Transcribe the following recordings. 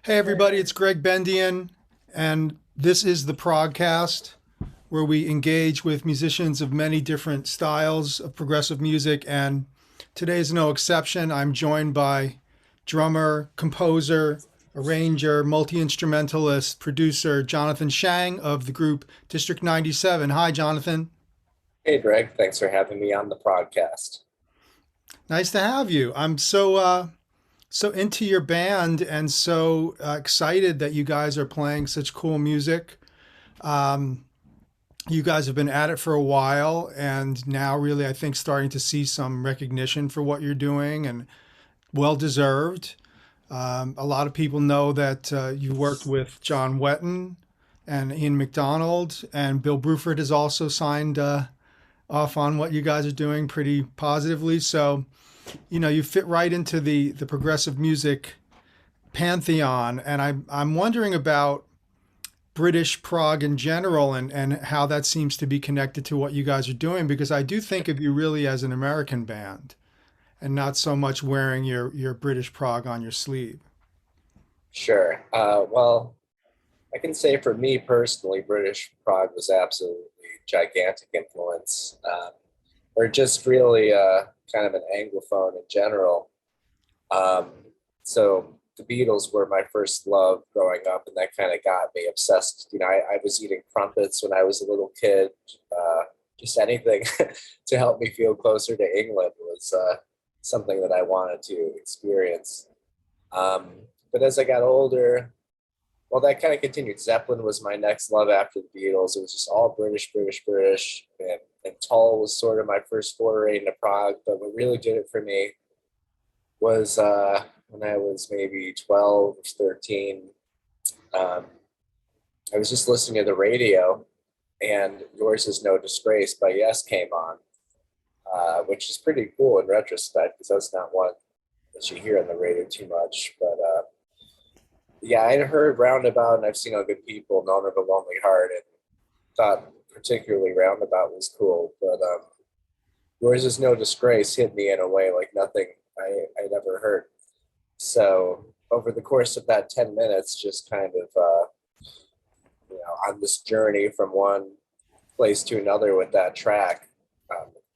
Hey everybody, it's Gregg Bendian, and this is the ProgCast, where we engage with musicians of many different styles of progressive music. And today is no exception. I'm joined by drummer, composer, arranger, multi-instrumentalist, producer Jonathan Schang of the group District 97. Hi, Jonathan. Hey Greg, thanks for having me on the podcast. Nice to have you. I'm so into your band and so excited that you guys are playing such cool music. Um, you guys have been at it for a while and now really I think starting to see some recognition for what you're doing and well deserved. A lot of people know that you worked with John Wetton and Ian McDonald, and Bill Bruford has also signed off on what you guys are doing pretty positively. So, you fit right into the progressive music pantheon, and I'm wondering about British prog in general and how that seems to be connected to what you guys are doing, because I do think of you really as an American band and not so much wearing your British prog on your sleeve. Sure. Well, I can say for me personally, British prog was absolutely gigantic influence, or just really kind of an Anglophone in general. Um, so the Beatles were my first love growing up, and that kind of got me obsessed. I was eating crumpets when I was a little kid. Just anything to help me feel closer to England was something that I wanted to experience. Um, but as I got older, well, that kind of continued. Zeppelin was my next love after the Beatles. It was just all British, British, British. And Tull was sort of my first foray into Prague. But what really did it for me was when I was maybe 12 or 13. Um, I was just listening to the radio, and Yours Is No Disgrace by Yes came on, which is pretty cool in retrospect because that's not one that you hear on the radio too much. But yeah, I'd heard Roundabout and I've seen All Good People, None of a Lonely Heart, and thought particularly Roundabout was cool. But Yours Is No Disgrace hit me in a way like nothing I'd ever heard. So over the course of that 10 minutes, just kind of, on this journey from one place to another with that track,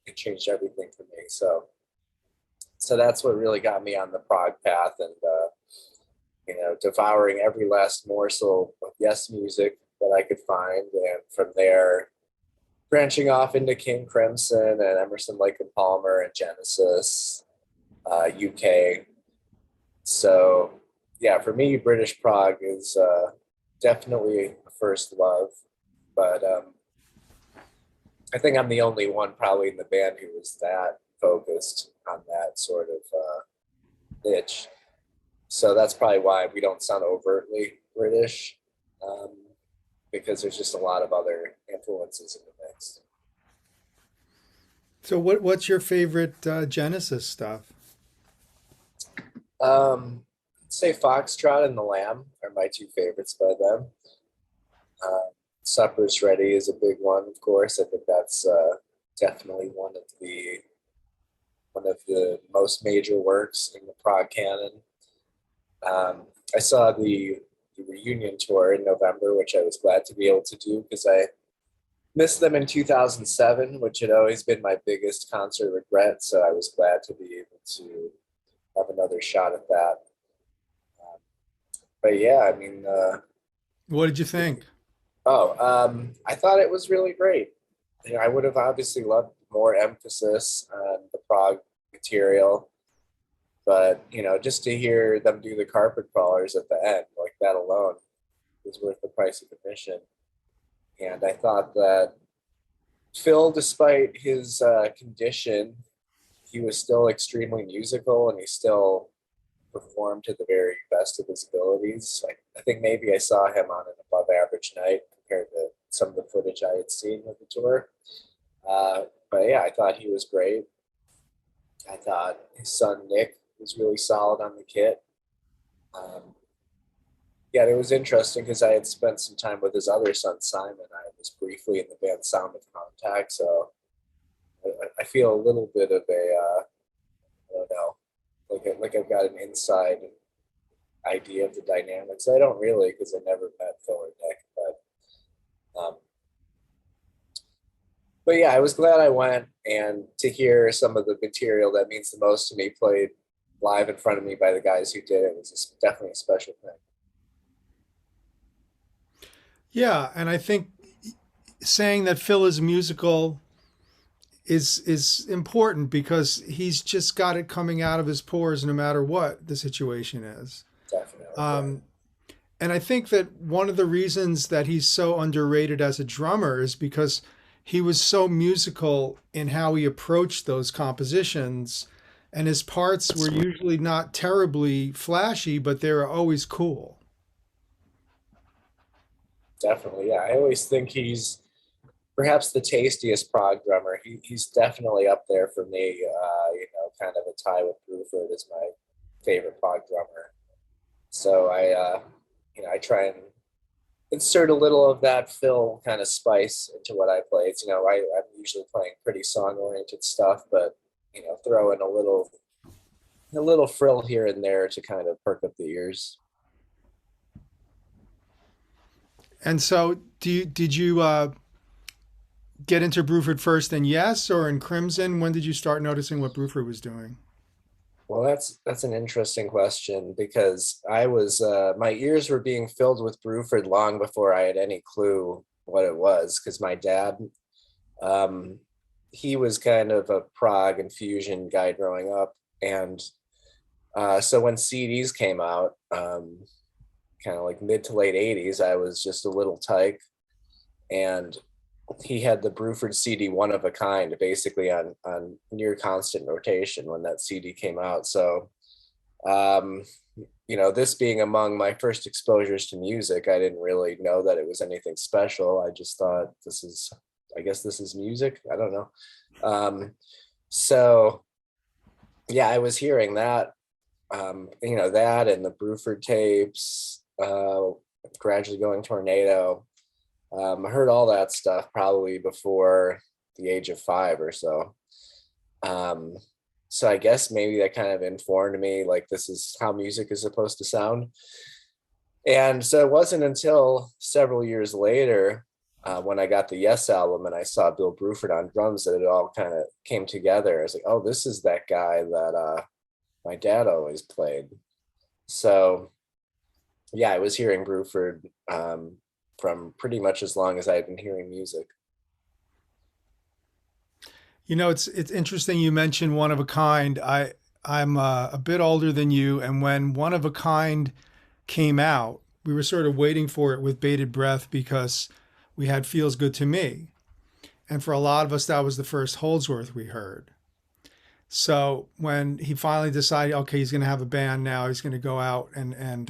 it changed everything for me. So that's what really got me on the prog path, and devouring every last morsel of Yes music that I could find, and from there branching off into King Crimson and Emerson, Lake and Palmer and Genesis, UK. So yeah, for me, British prog is definitely a first love, but I think I'm the only one probably in the band who was that focused on that sort of niche. So that's probably why we don't sound overtly British, um, because there's just a lot of other influences in the mix. So what's your favorite Genesis stuff? Say Foxtrot and the Lamb are my two favorites by them. Uh, Supper's Ready is a big one, of course. I think that's definitely one of the most major works in the prog canon. I saw the reunion tour in November, which I was glad to be able to do because I missed them in 2007, which had always been my biggest concert regret. So I was glad to be able to have another shot at that. Um, but yeah, I mean, What did you think? I thought it was really great. I would have obviously loved more emphasis on the prog material, but just to hear them do the carpet crawlers at the end, like that alone, was worth the price of admission. And I thought that Phil, despite his condition, he was still extremely musical, and he still performed to the very best of his abilities. I think maybe I saw him on an above average night compared to some of the footage I had seen of the tour. But yeah, I thought he was great. I thought his son Nick was really solid on the kit. Um, yeah, it was interesting because I had spent some time with his other son Simon. I was briefly in the band Sound of Contact, so I feel a little bit of a I don't know, like I've got an inside idea of the dynamics. I don't really, because I never met Phil or Nick, but yeah, I was glad I went, and to hear some of the material that means the most to me played live in front of me by the guys who did it was definitely a special thing. Yeah, and I think saying that Phil is musical is important because he's just got it coming out of his pores no matter what the situation is. Definitely, yeah. Um, and I think that one of the reasons that he's so underrated as a drummer is because he was so musical in how he approached those compositions, and his parts were usually not terribly flashy, but they were always cool. Definitely, yeah. I always think he's perhaps the tastiest prog drummer. He's definitely up there for me. Kind of a tie with Bruford as my favorite prog drummer. So I try and insert a little of that Phil kind of spice into what I play. I'm usually playing pretty song-oriented stuff, but throw in a little frill here and there to kind of perk up the ears. And so, did you get into Bruford first in Yes or in Crimson? When did you start noticing what Bruford was doing? Well, that's an interesting question because my ears were being filled with Bruford long before I had any clue what it was. Because my dad, um, he was kind of a prog and fusion guy growing up, and so when CDs came out, kind of like mid to late '80s, I was just a little tyke, and he had the Bruford CD One of a Kind basically on near constant rotation when that CD came out. So um, this being among my first exposures to music, I didn't really know that it was anything special. I just thought I guess this is music. I don't know. So yeah, I was hearing that, that and the Bruford tapes, gradually going Tornado. I heard all that stuff probably before the age of 5 or so. Um, so I guess maybe that kind of informed me, like, this is how music is supposed to sound. And so it wasn't until several years later, when I got the Yes album and I saw Bill Bruford on drums, that it all kind of came together. I was like, oh, this is that guy that my dad always played. So yeah, I was hearing Bruford from pretty much as long as I had been hearing music. It's interesting you mentioned One of a Kind. I'm a bit older than you, and when One of a Kind came out, we were sort of waiting for it with bated breath because we had Feels Good to Me, and for a lot of us, that was the first Holdsworth we heard. So when he finally decided, okay, he's going to have a band now, he's going to go out and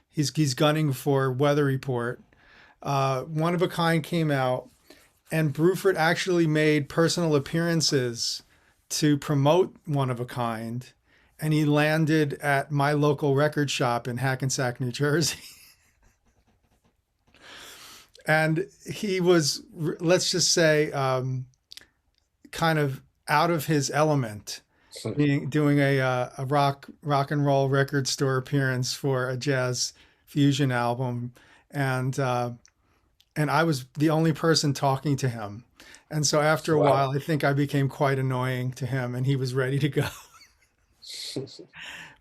he's gunning for Weather Report. One of a Kind came out, and Bruford actually made personal appearances to promote One of a Kind, and he landed at my local record shop in Hackensack, New Jersey. And he was, let's just say, kind of out of his element, doing a rock and roll record store appearance for a jazz fusion album, and and I was the only person talking to him. And so after a Wow. while, I think I became quite annoying to him, and he was ready to go.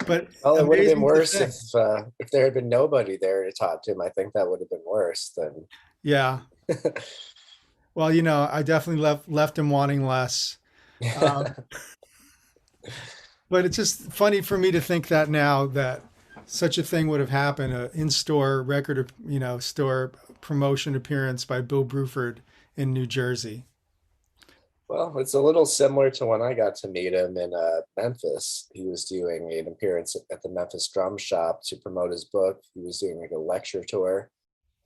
But Well, it would have been amazing to worse think. if there had been nobody there to talk to him. I think that would have been worse than. Yeah. Well, I definitely left him wanting less. Um, but it's just funny for me to think that now that such a thing would have happened, a in-store record, store promotion appearance by Bill Bruford in New Jersey. Well, it's a little similar to when I got to meet him in Memphis. He was doing an appearance at the Memphis Drum Shop to promote his book. He was doing like a lecture tour.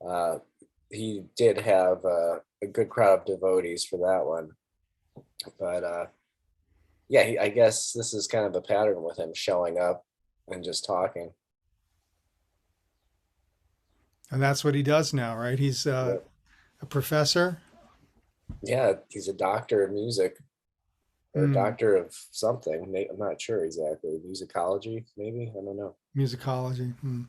Uh, he did have a good crowd of devotees for that one. But yeah, I guess this is kind of a pattern with him showing up and just talking. And that's what he does now, right? He's Yep. a professor. Yeah, he's a doctor of music. or Mm, doctor of something. I'm not sure exactly. Musicology, maybe. I don't know. musicology. Hmm.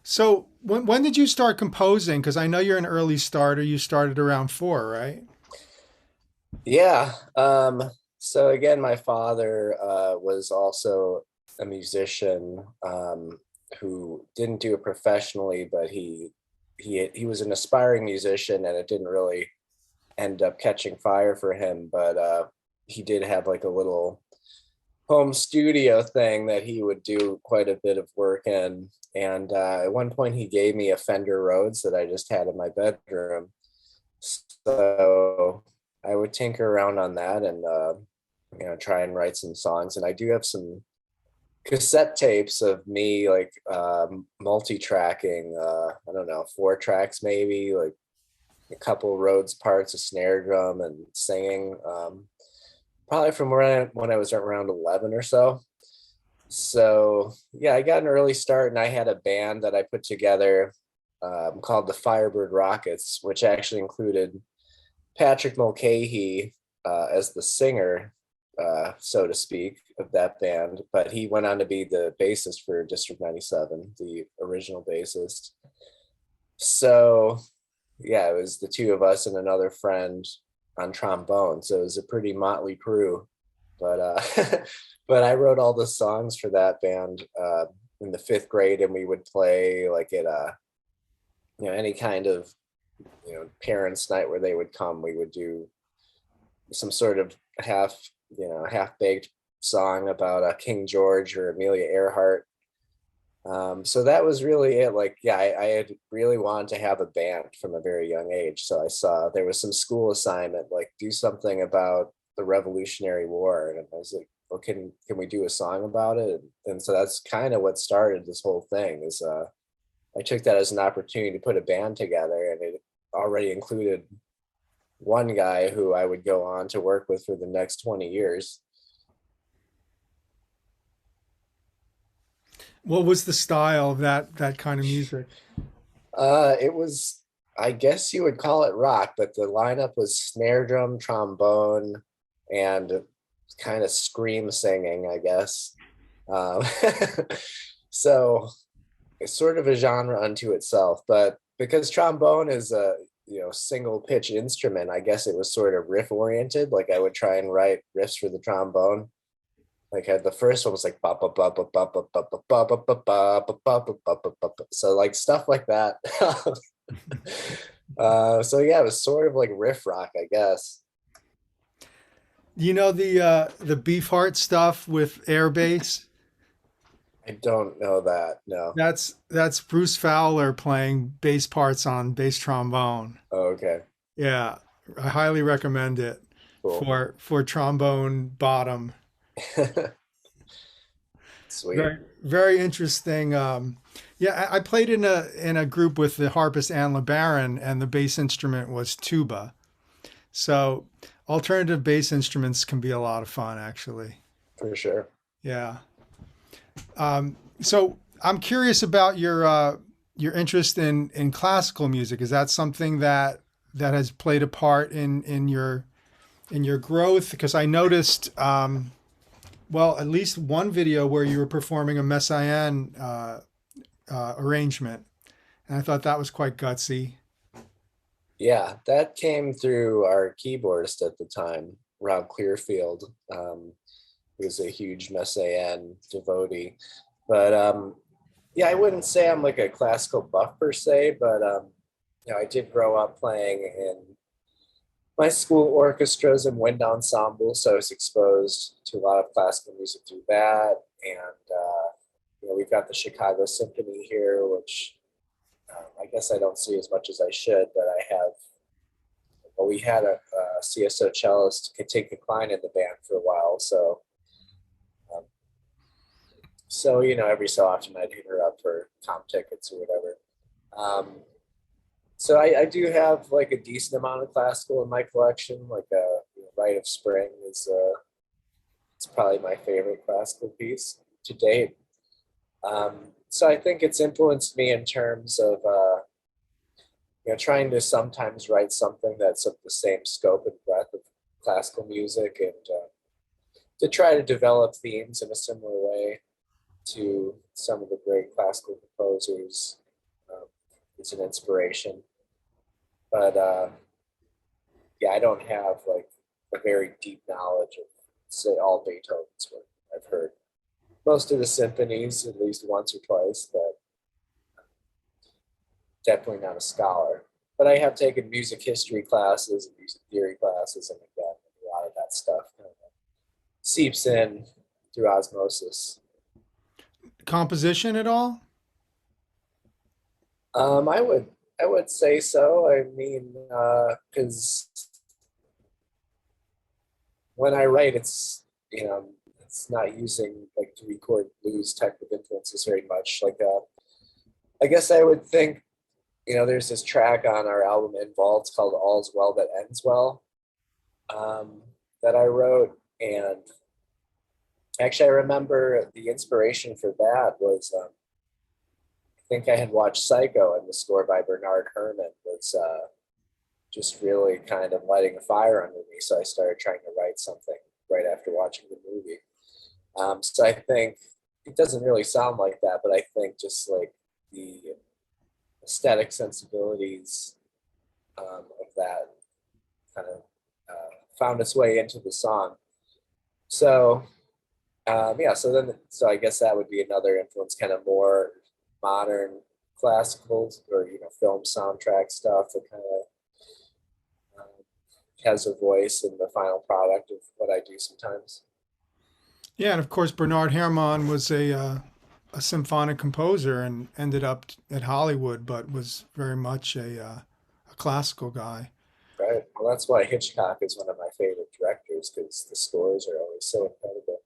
So when did you start composing? Because I know you're an early starter. You started around 4, right? Yeah. So again, my father was also a musician who didn't do it professionally, but he was an aspiring musician, and it didn't really end up catching fire for him. But he did have like a little home studio thing that he would do quite a bit of work in. And at one point, he gave me a Fender Rhodes that I just had in my bedroom. So I would tinker around on that and try and write some songs. And I do have some cassette tapes of me like multi-tracking. I don't know, 4 tracks maybe, like a couple Rhodes parts, a snare drum, and singing. Probably from when I was around 11 or so. So yeah, I got an early start, and I had a band that I put together called the Firebird Rockets, which actually included Patrick Mulcahy as the singer, so to speak, of that band. But he went on to be the bassist for District 97, the original bassist. So yeah, it was the two of us and another friend on trombone. So it was a pretty motley crew. But but I wrote all the songs for that band in the 5th grade, and we would play like at any kind of parents' night where they would come. We would do some sort of half baked song about King George or Amelia Earhart. So that was really it. Like, yeah, I had really wanted to have a band from a very young age. So I saw there was some school assignment, like do something about the Revolutionary War, and I was like, well, can we do a song about it? And so that's kind of what started this whole thing. Is I took that as an opportunity to put a band together, and it already included one guy who I would go on to work with for the next 20 years. What was the style of that kind of music? It was, I guess you would call it rock, but the lineup was snare drum, trombone, and kind of scream singing, I guess. Um, so it's sort of a genre unto itself, but because trombone is a single pitch instrument, I guess it was sort of riff oriented. Like I would try and write riffs for the trombone. Like the first one was like ba ba ba ba ba ba ba ba ba ba ba ba ba ba ba ba. So like stuff like that. So yeah, it was sort of like riff rock, I guess. You know the Beefheart stuff with air bass? I don't know that. No. That's Bruce Fowler playing bass parts on bass trombone. Oh, okay. Yeah, I highly recommend it Cool. for trombone bottom. Sweet. Very interesting. Yeah, I played in a group with the harpist Anne LeBaron, and the bass instrument was tuba. So alternative bass instruments can be a lot of fun, actually. For sure. Yeah. So I'm curious about your interest in classical music. Is that something that has played a part in your growth? Because I noticed, well, at least one video where you were performing a Messiaen arrangement, and I thought that was quite gutsy. Yeah, that came through our keyboardist at the time, Rob Clearfield. He was a huge Messiaen devotee. But yeah, I wouldn't say I'm like a classical buff per se, but I did grow up playing in my school orchestras and wind ensembles, so I was exposed to a lot of classical music through that. And we've got the Chicago Symphony here, which I guess I don't see as much as I should, but I have. Well, we had a CSO cellist, Nels Cline, in the band for a while, um, so every so often I'd hit her up for comp tickets or whatever. So I do have like a decent amount of classical in my collection. Like Rite of Spring is it's probably my favorite classical piece to date. So I think it's influenced me in terms of trying to sometimes write something that's of the same scope and breadth of classical music, and to try to develop themes in a similar way to some of the great classical composers. It's an inspiration. But yeah, I don't have like a very deep knowledge of, say, all Beethoven's work. I've heard most of the symphonies at least once or twice, but definitely not a scholar. But I have taken music history classes and music theory classes, and again, a lot of that stuff kind of seeps in through osmosis. Composition at all? I would say so. I mean, because when I write, it's, it's not using like 3-chord blues type of influences very much. Like, I guess I would think, there's this track on our album Involved called All's Well That Ends Well, that I wrote. And actually, I remember the inspiration for that was, I think I had watched Psycho, and the score by Bernard Herrmann was just really kind of lighting a fire under me. So I started trying to write something right after watching the movie. So I think it doesn't really sound like that, but I think just like the aesthetic sensibilities of that kind of found its way into the song. So yeah, so I guess that would be another influence, kind of more modern classicals or film soundtrack stuff that kind of has a voice in the final product of what I do sometimes. Yeah, and of course Bernard Herrmann was a symphonic composer and ended up at Hollywood, but was very much a classical guy. Right. Well, that's why Hitchcock is one of my favorite directors, because the scores are always so incredible.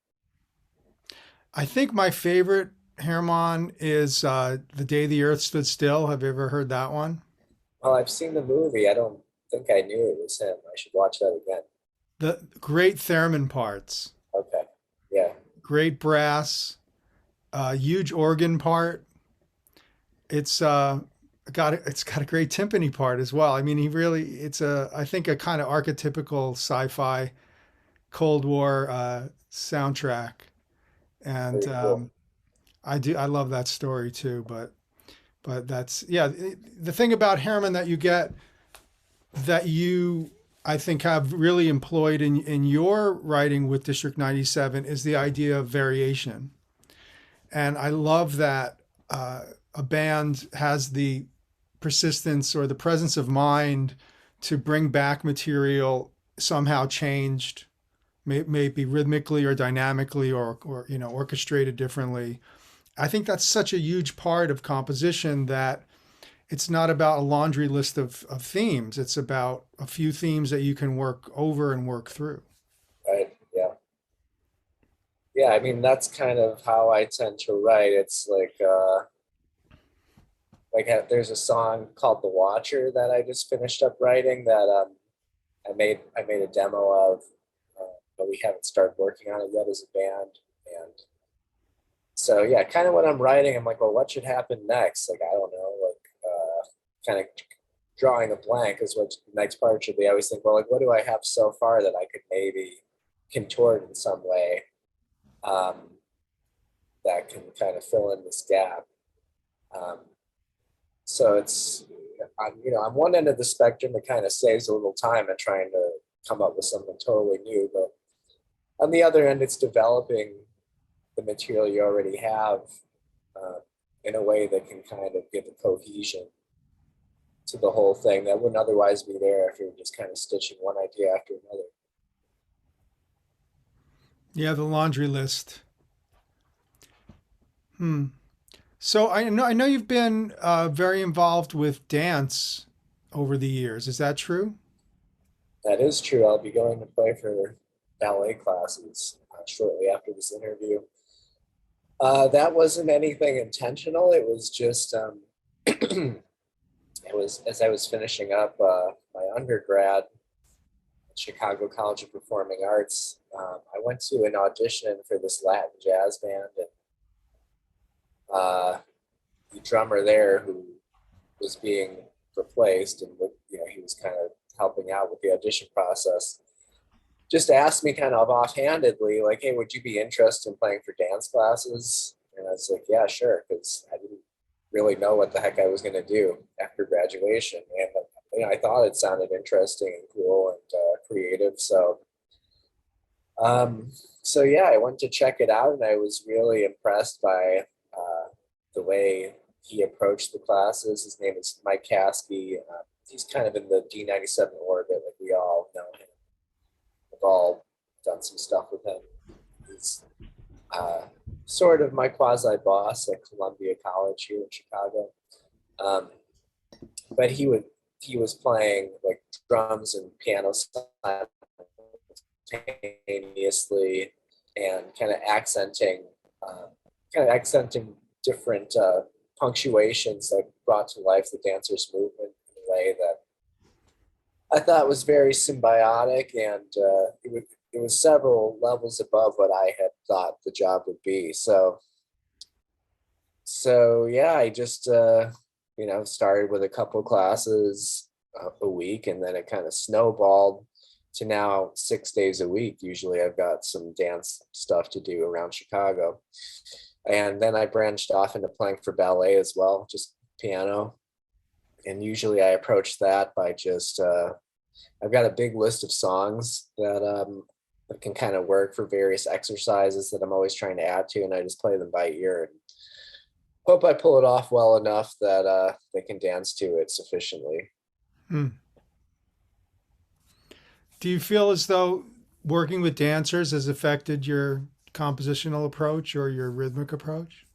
I think my favorite Herrmann is The Day the Earth Stood Still. Have you ever heard that one? Well, I've seen the movie. I don't think I knew it was him. I should watch that again. The great theremin parts, Okay. Yeah. great brass, huge organ part. It's it's got a great timpani part as well. I mean, it's I think a kind of archetypical sci-fi Cold War soundtrack, and Very cool. I love that story too. But that's, yeah, the thing about Herrmann that you get, that you, I think, have really employed in your writing with District 97 is the idea of variation. And I love that a band has the persistence or the presence of mind to bring back material somehow changed, maybe rhythmically or dynamically, or orchestrated differently. I think that's such a huge part of composition, that it's not about a laundry list of themes. It's about a few themes that you can work over and work through. Right. Yeah. Yeah. I mean, that's kind of how I tend to write. It's like there's a song called "The Watcher" that I just finished up writing that I made a demo of, but we haven't started working on it yet as a band. And so yeah, kind of when I'm writing, I'm like, well, what should happen next? Like, I don't know, like kind of drawing a blank is what the next part should be. I always think, well, like, what do I have so far that I could maybe contort in some way, um, that can kind of fill in this gap. Um, so it's, on one end of the spectrum, it kind of saves a little time and trying to come up with something totally new, but on the other end, it's developing the material you already have in a way that can kind of give a cohesion to the whole thing that wouldn't otherwise be there if you're just kind of stitching one idea after another. Yeah, the laundry list. Hmm. So I know you've been very involved with dance over the years. Is that true? That is true. I'll be going to play for ballet classes shortly after this interview. That wasn't anything intentional. It was just, it was as I was finishing up my undergrad at Chicago College of Performing Arts. I went to an audition for this Latin jazz band, and the drummer there, who was being replaced, and he was kind of helping out with the audition process, just asked me kind of offhandedly, like, hey, would you be interested in playing for dance classes? And I was like, yeah, sure, because I didn't really know what the heck I was going to do after graduation. And I thought it sounded interesting and cool and creative. Um, so yeah, I went to check it out, and I was really impressed by the way he approached the classes. His name is Mike Caskey. He's kind of in the D97 orbit, like we all know him. We've all done some stuff with him. He's sort of my quasi boss at Columbia College here in Chicago. Um, but he was playing like drums and piano simultaneously, and kind of accenting different punctuations that brought to life the dancer's movement in a way that I thought was very symbiotic, and it was several levels above what I had thought the job would be. So yeah, I just started with a couple classes a week, and then it kind of snowballed to now 6 days a week. Usually I've got some dance stuff to do around Chicago. And then I branched off into playing for ballet as well, just piano. And usually I approach that by just, I've got a big list of songs that can kind of work for various exercises that I'm always trying to add to, and I just play them by ear and hope I pull it off well enough that they can dance to it sufficiently. Hmm. Do you feel as though working with dancers has affected your compositional approach or your rhythmic approach?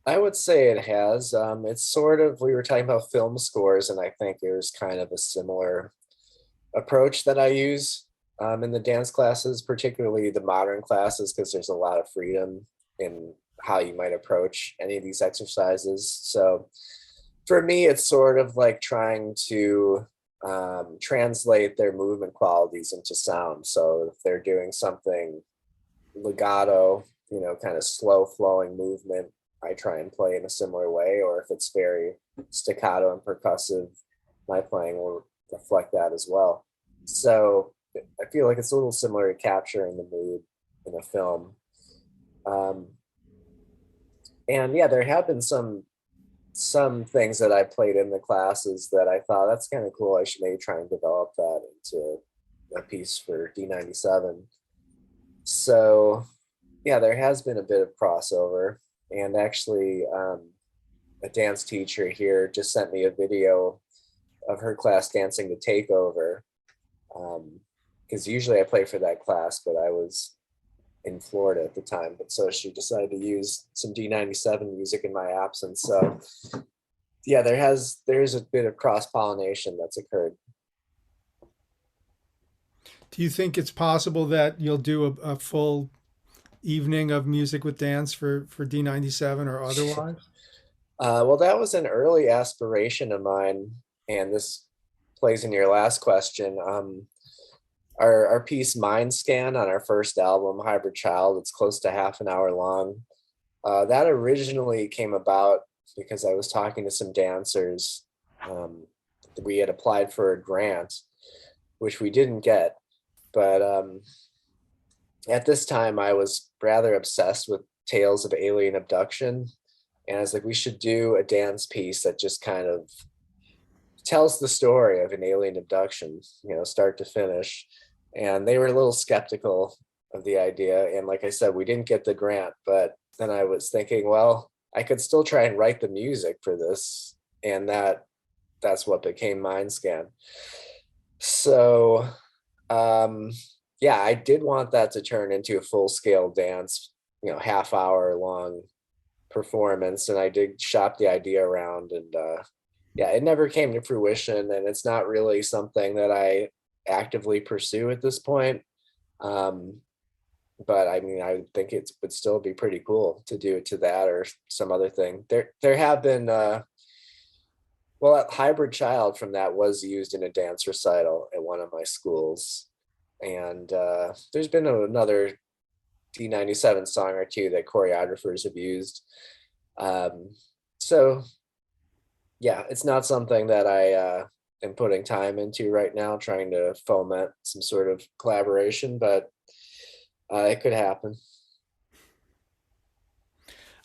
I would say it has. It's sort of, we were talking about film scores, and I think there's kind of a similar approach that I use in the dance classes, particularly the modern classes, because there's a lot of freedom in how you might approach any of these exercises. So for me, it's sort of like trying to translate their movement qualities into sound. So if they're doing something legato, kind of slow flowing movement, I try and play in a similar way. Or if it's very staccato and percussive, my playing will reflect that as well. So I feel like it's a little similar to capturing the mood in a film. Um, and yeah, there have been some things that I played in the classes that I thought that's kind of cool. I should maybe try and develop that into a piece for D97. So yeah, there has been a bit of crossover, and actually a dance teacher here just sent me a video of her class dancing to Takeover, because usually I play for that class, but I was in Florida at the time. But so she decided to use some D97 music in my absence. So yeah, there's a bit of cross pollination that's occurred. Do you think it's possible that you'll do a full evening of music with dance for D97 or otherwise? Well, that was an early aspiration of mine, and this plays in your last question. Our piece Mind Scan on our first album, Hybrid Child, it's close to half an hour long. That originally came about because I was talking to some dancers. We had applied for a grant, which we didn't get, but at this time I was rather obsessed with tales of alien abduction, and I was like, we should do a dance piece that just kind of tells the story of an alien abduction, start to finish. And they were a little skeptical of the idea. And like I said, we didn't get the grant, but then I was thinking, well, I could still try and write the music for this. And that's what became Mind Scan. So yeah, I did want that to turn into a full scale dance, half hour long performance. And I did shop the idea around, and yeah, it never came to fruition, and it's not really something that I actively pursue at this point. But I mean, I think it would still be pretty cool to do it to that or some other thing. There have been well, Hybrid Child from that was used in a dance recital at one of my schools, and there's been another D97 song or two that choreographers have used. So yeah, it's not something that I am putting time into right now, trying to foment some sort of collaboration, but it could happen.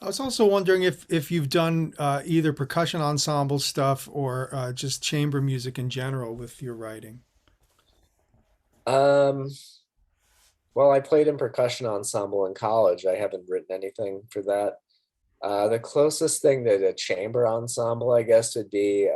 I was also wondering if you've done either percussion ensemble stuff or just chamber music in general with your writing. Um, well, I played in percussion ensemble in college. I haven't written anything for that. The closest thing to a chamber ensemble, I guess, would be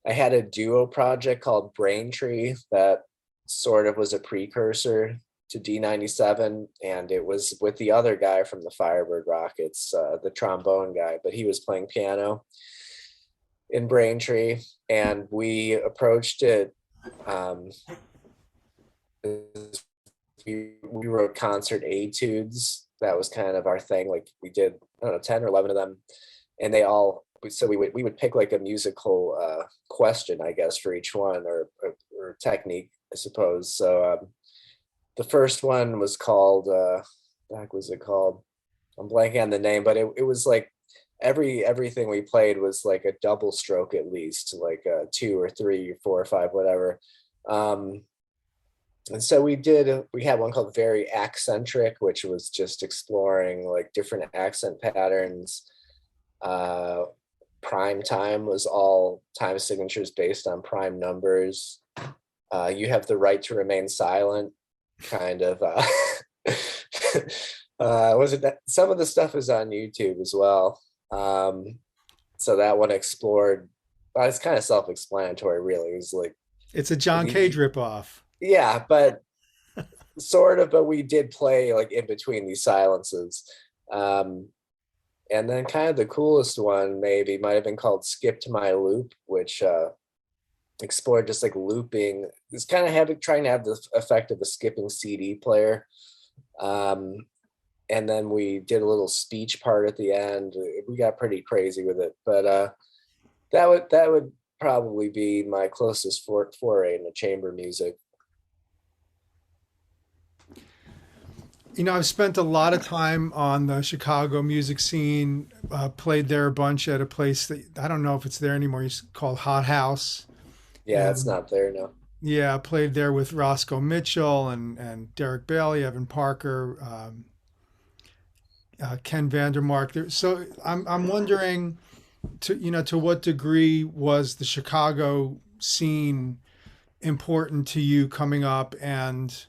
I had a duo project called Braintree that sort of was a precursor to D97, and it was with the other guy from the Firebird Rockets, the trombone guy, but he was playing piano in Braintree, and we approached it. Um, we wrote concert etudes. That was kind of our thing. Like we did, I don't know, 10 or 11 of them, and they all. So we would pick like a musical question, I guess, for each one, or technique, I suppose. So the first one was called. What was it called? I'm blanking on the name, but it was like everything we played was like a double stroke at least, like 2 or 3 or 4 or 5, whatever. Um, and so we had one called Very Accentric, which was just exploring like different accent patterns. Uh, Prime time was all time signatures based on prime numbers. You have the right to remain silent, kind of. Was it that some of the stuff is on YouTube as well? So that one explored. Well, it's kind of self-explanatory, really. It was like, It's a John Cage ripoff. yeah, but sort of. But we did play like in between these silences. Um, and then kind of the coolest one maybe might have been called Skip to My Loop, which explored just like looping. It's kind of trying to have the effect of a skipping CD player. Um, and then we did a little speech part at the end. We got pretty crazy with it, but that would probably be my closest foray into chamber music. You know, I've spent a lot of time on the Chicago music scene. Played there a bunch at a place that I don't know if it's there anymore. It's called Hot House, Yeah, it's and not there now. yeah, I played there with Roscoe Mitchell and Derek Bailey, Evan Parker, Ken Vandermark. So I'm wondering to what degree was the Chicago scene important to you coming up, and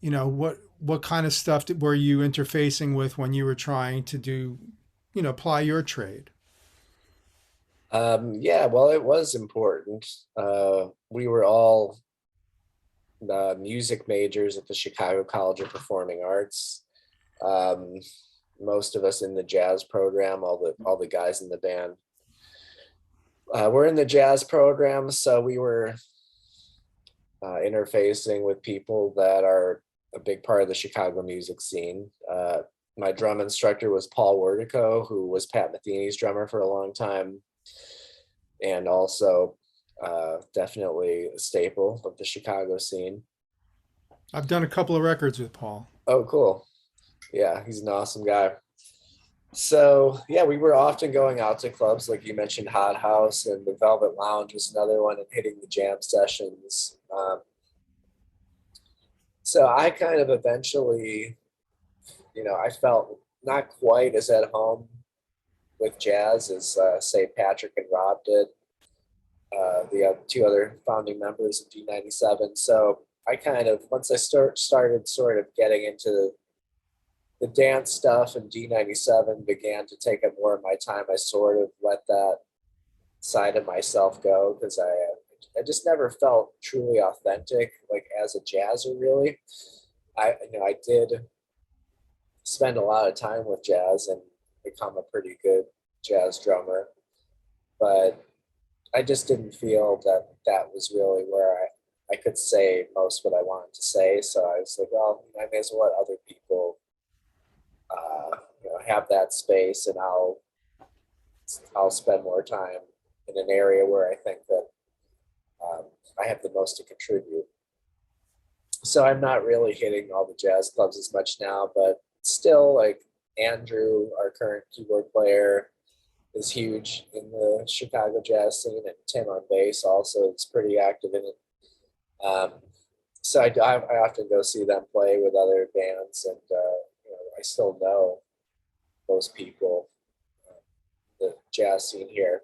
what kind of stuff were you interfacing with when you were trying to do apply your trade? Yeah, well, it was important. We were all music majors at the Chicago College of Performing Arts. Um, Most of us in the jazz program, all the guys in the band, were in the jazz program, so we were interfacing with people that are a big part of the Chicago music scene. My drum instructor was Paul Werdico, who was Pat Metheny's drummer for a long time, and also definitely a staple of the Chicago scene. I've done a couple of records with Paul. Oh, cool. Yeah, he's an awesome guy. So yeah, we were often going out to clubs like you mentioned, Hot House, and the Velvet Lounge was another one, and hitting the jam sessions. So I kind of eventually, I felt not quite as at home with jazz as say Patrick and Rob did, the two other founding members of D97. So I kind of, once I started sort of getting into the dance stuff, and D97 began to take up more of my time, I sort of let that side of myself go, because I just never felt truly authentic, like as a jazzer, really. I did spend a lot of time with jazz and become a pretty good jazz drummer, but I just didn't feel that that was really where I could say most what I wanted to say. So I was like, well, I may as well let other people have that space, and I'll spend more time in an area where I think that um, I have the most to contribute. So I'm not really hitting all the jazz clubs as much now, but still, like Andrew, our current keyboard player, is huge in the Chicago jazz scene, and Tim on bass also is pretty active in it. So I often go see them play with other bands, and I still know those people, the jazz scene here.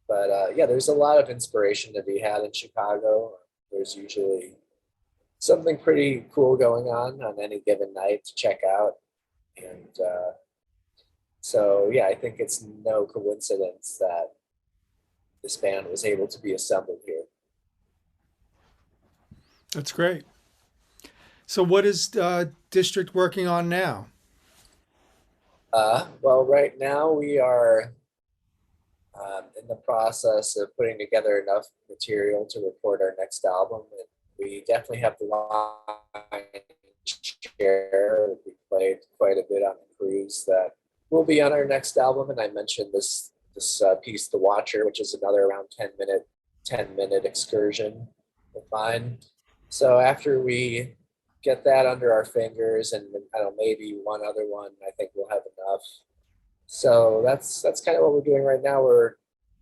But yeah, there's a lot of inspiration to be had in Chicago. There's usually something pretty cool going on any given night to check out. And so, yeah, I think it's no coincidence that this band was able to be assembled here. That's great. So what is District working on now? Well, right now we are in the process of putting together enough material to record our next album. And we definitely have the line share. We played quite a bit on the cruise that will be on our next album. And I mentioned this piece, The Watcher, which is another around 10-minute excursion of mine. So after we get that under our fingers, and I don't know, maybe one other one, I think we'll have enough. So that's kind of what we're doing right now.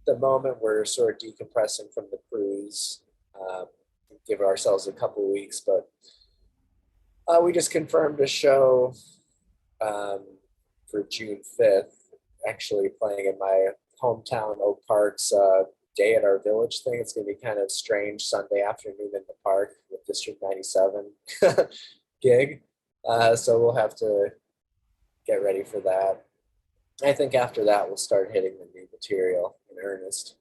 The moment we're sort of decompressing from the cruise, give ourselves a couple of weeks, but we just confirmed a show for June 5th, actually playing in my hometown, Oak Park's Day at Our Village thing. It's going to be kind of strange Sunday afternoon in the park with District 97 gig. So we'll have to get ready for that. I think after that, we'll start hitting the new material in earnest.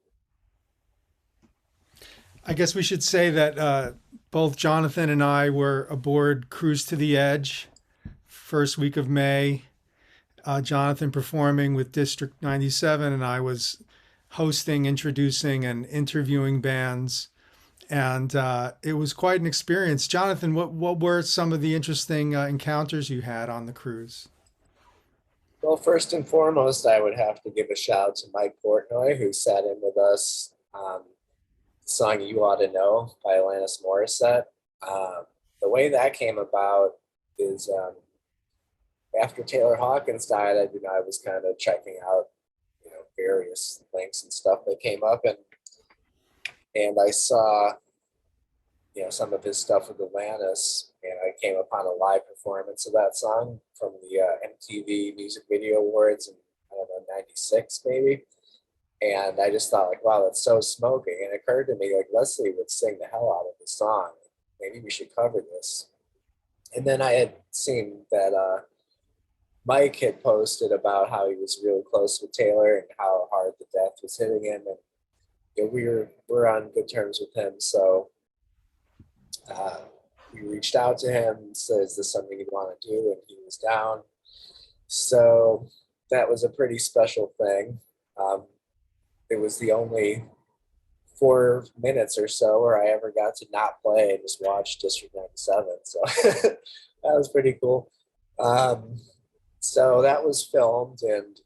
I guess we should say that both Jonathan and I were aboard Cruise to the Edge, first week of May. Jonathan performing with District 97, and I was hosting, introducing, and interviewing bands. And it was quite an experience. Jonathan, what were some of the interesting encounters you had on the cruise? Well, first and foremost, I would have to give a shout out to Mike Portnoy, who sat in with us on the song You Ought to Know by Alanis Morissette. The way that came about is after Taylor Hawkins died, I was kind of checking out, various links and stuff that came up, and I saw, some of his stuff with Alanis, and I came upon a live performance of that song from the MTV Music Video Awards in, I don't know, 96 maybe. And I just thought, like, wow, that's so smoking. And it occurred to me, like, Leslie would sing the hell out of the song. Maybe we should cover this. And then I had seen that Mike had posted about how he was really close with Taylor and how hard the death was hitting him. And we're on good terms with him. So we reached out to him and said, is this something you'd want to do? And he was down. So that was a pretty special thing. It was the only 4 minutes or so where I ever got to not play and just watch District 97. So that was pretty cool. So that was filmed, and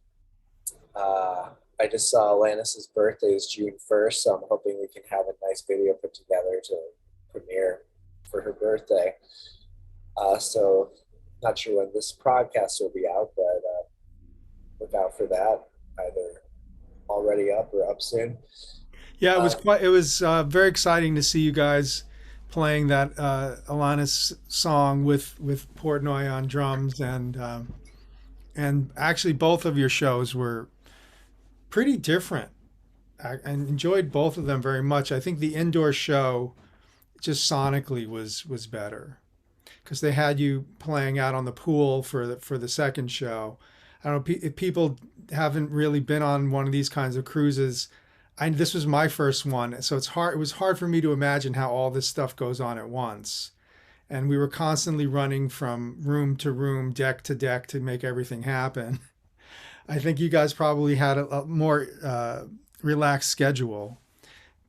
I just saw Alanis's birthday is June 1st, so I'm hoping we can have a nice video put together to premiere for her birthday. So not sure when this podcast will be out, but look out for that, either already up or up soon. Yeah, it was very exciting to see you guys playing that Alanis song with Portnoy on drums, and actually both of your shows were pretty different. I enjoyed both of them very much. I think the indoor show just sonically was better because they had you playing out on the pool for the second show. I don't know if people haven't really been on one of these kinds of cruises. This was my first one, so it's hard. It was hard for me to imagine how all this stuff goes on at once, and we were constantly running from room to room, deck to deck to make everything happen. I think you guys probably had a more relaxed schedule,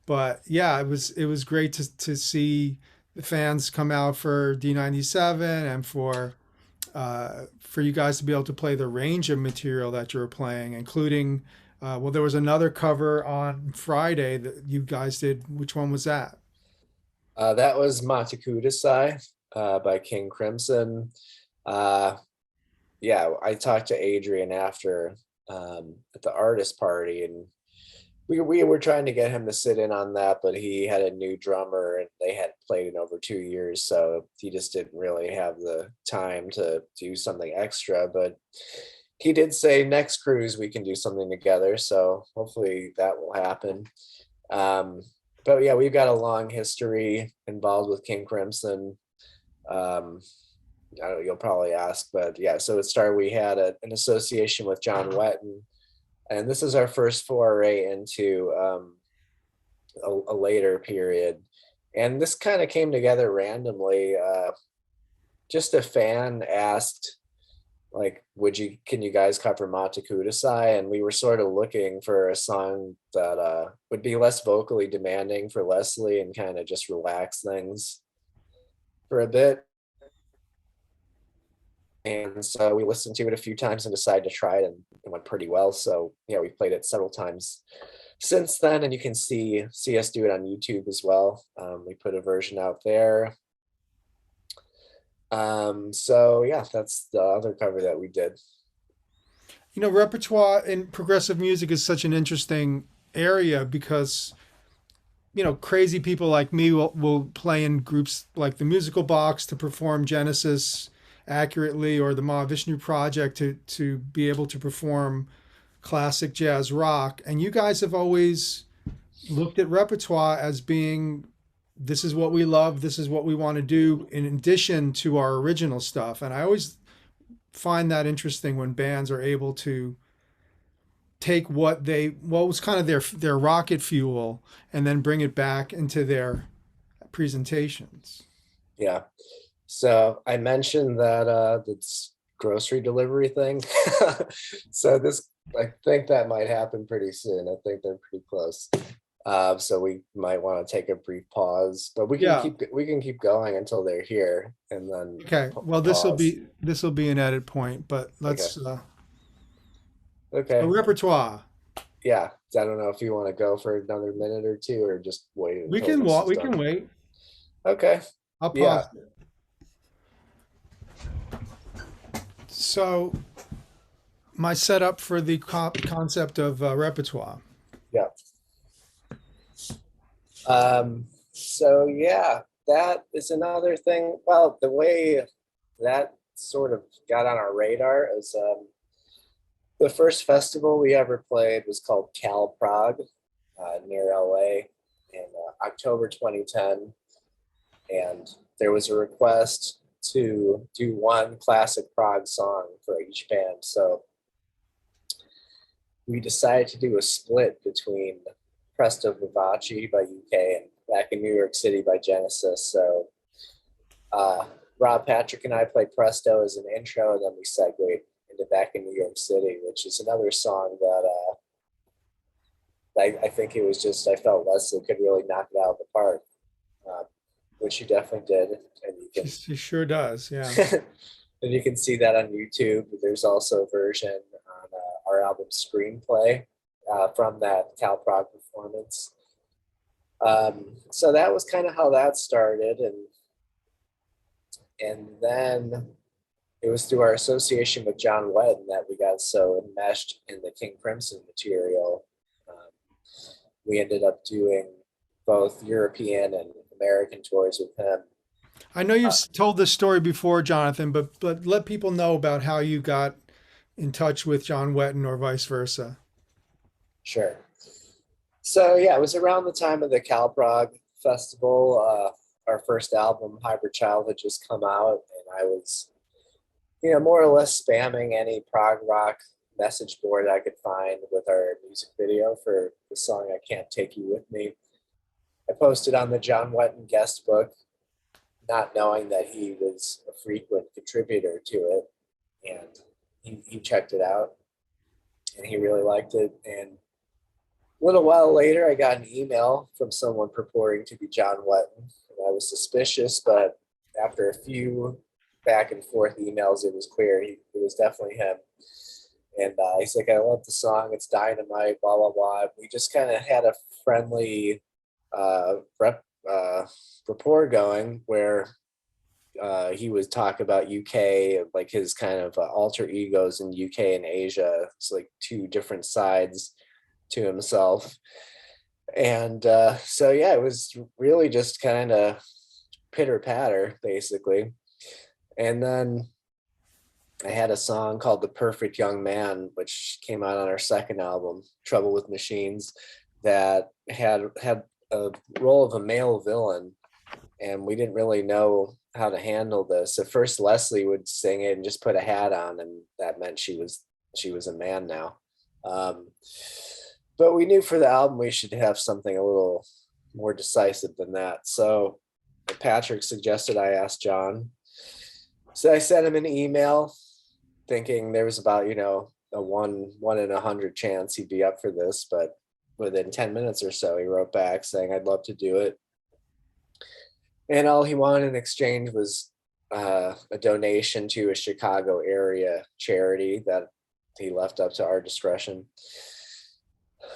but yeah, it was great to see the fans come out for D97 and for you guys to be able to play the range of material that you were playing, including, well, there was another cover on Friday that you guys did. Which one was that? That was Matakudasai by King Crimson. Yeah, I talked to Adrian after at the artist party, and we were trying to get him to sit in on that, but he had a new drummer and they hadn't played in over 2 years, so he just didn't really have the time to do something extra. But he did say next cruise we can do something together, so hopefully that will happen. But yeah, we've got a long history involved with King Crimson. I don't know, you'll probably ask, but yeah, so it started, we had an association with John Wetton, and this is our first foray into a later period. And this kind of came together randomly. Just a fan asked, like, can you guys cover Mata Kudasai? And we were sort of looking for a song that would be less vocally demanding for Leslie and kind of just relax things for a bit. And so we listened to it a few times and decided to try it, and it went pretty well. So yeah, we've played it several times since then, and you can see us do it on YouTube as well. We put a version out there. So yeah, that's the other cover that we did. You know, repertoire in progressive music is such an interesting area because, you know, crazy people like me will play in groups like the Musical Box to perform Genesis accurately, or the Mahavishnu Project to be able to perform classic jazz rock. And you guys have always looked at repertoire as being, this is what we love, this is what we want to do in addition to our original stuff. And I always find that interesting when bands are able to take what was kind of their rocket fuel and then bring it back into their presentations. Yeah. So I mentioned that this grocery delivery thing. So this, I think that might happen pretty soon. I think they're pretty close. So we might want to take a brief pause, but we can keep going until they're here, and then Okay. Well, this will be an edit point, but let's okay. a repertoire. Yeah. I don't know if you want to go for another minute or two, or just wait until We can this walk. is We done. can wait. Okay. I'll Yeah. pause it. So, my setup for the concept of repertoire. Yeah. So yeah, that is another thing. Well, the way that sort of got on our radar is the first festival we ever played was called Cal Prague near LA in October 2010. And there was a request to do one classic prog song for each band. So we decided to do a split between Presto Vivace by UK and Back in New York City by Genesis. So Rob Patrick and I played Presto as an intro, and then we segued into Back in New York City, which is another song that I think it was just, I felt Leslie could really knock it out of the park, which she definitely did. And you can, She sure does, yeah. and you can see that on YouTube. There's also a version on our album Screenplay from that Cal Prague performance. So that was kind of how that started, and then it was through our association with John Wetton that we got so enmeshed in the King Crimson material. We ended up doing both European and American tours with him. I know you've told this story before, Jonathan, but let people know about how you got in touch with John Wetton or vice versa. Sure. So yeah, it was around the time of the Cal Prague Festival. Our first album, Hybrid Child, had just come out, and I was, more or less spamming any prog rock message board I could find with our music video for the song I Can't Take You With Me. I posted on the John Wetton guest book, not knowing that he was a frequent contributor to it, and he checked it out, and he really liked it. And a little while later, I got an email from someone purporting to be John Wetton, and I was suspicious, but after a few back and forth emails, it was clear it was definitely him. And he's like, I love the song, it's dynamite, blah, blah, blah. We just kind of had a friendly rapport going where he would talk about UK, like his kind of alter egos in UK and Asia. It's like two different sides to himself. And so, yeah, it was really just kind of pitter patter, basically. And then I had a song called The Perfect Young Man, which came out on our second album, Trouble with Machines, that had a role of a male villain. And we didn't really know how to handle this. At first, Leslie would sing it and just put a hat on, and that meant she was a man now. But we knew for the album we should have something a little more decisive than that. So Patrick suggested I ask John. So I sent him an email thinking there was about, a 1 in 100 chance he'd be up for this. But within 10 minutes or so, he wrote back saying, I'd love to do it. And all he wanted in exchange was a donation to a Chicago area charity that he left up to our discretion,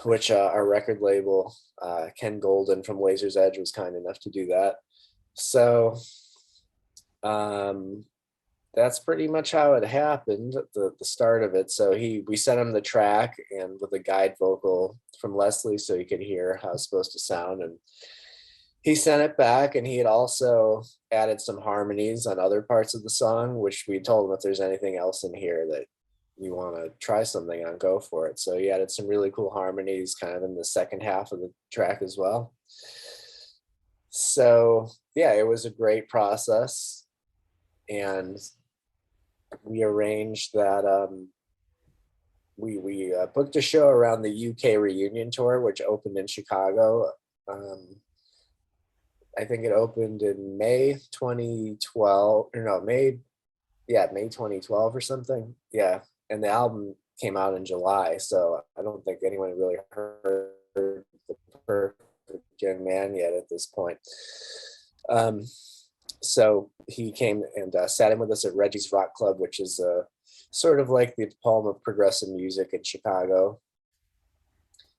which our record label, Ken Golden from Laser's Edge, was kind enough to do that. So that's pretty much how it happened, the start of it. So we sent him the track and with a guide vocal from Leslie so he could hear how it's supposed to sound. And he sent it back, and he had also added some harmonies on other parts of the song, which we told him if there's anything else in here that you want to try something on, go for it. So he added some really cool harmonies kind of in the second half of the track as well. So yeah, it was a great process. And we arranged that we booked a show around the UK reunion tour, which opened in Chicago. I think it opened in May 2012, or no, May 2012 or something. Yeah. And the album came out in July. So I don't think anyone really heard The Perfect Young Man yet at this point. So he came and sat in with us at Reggie's Rock Club, which is sort of like the home of progressive music in Chicago.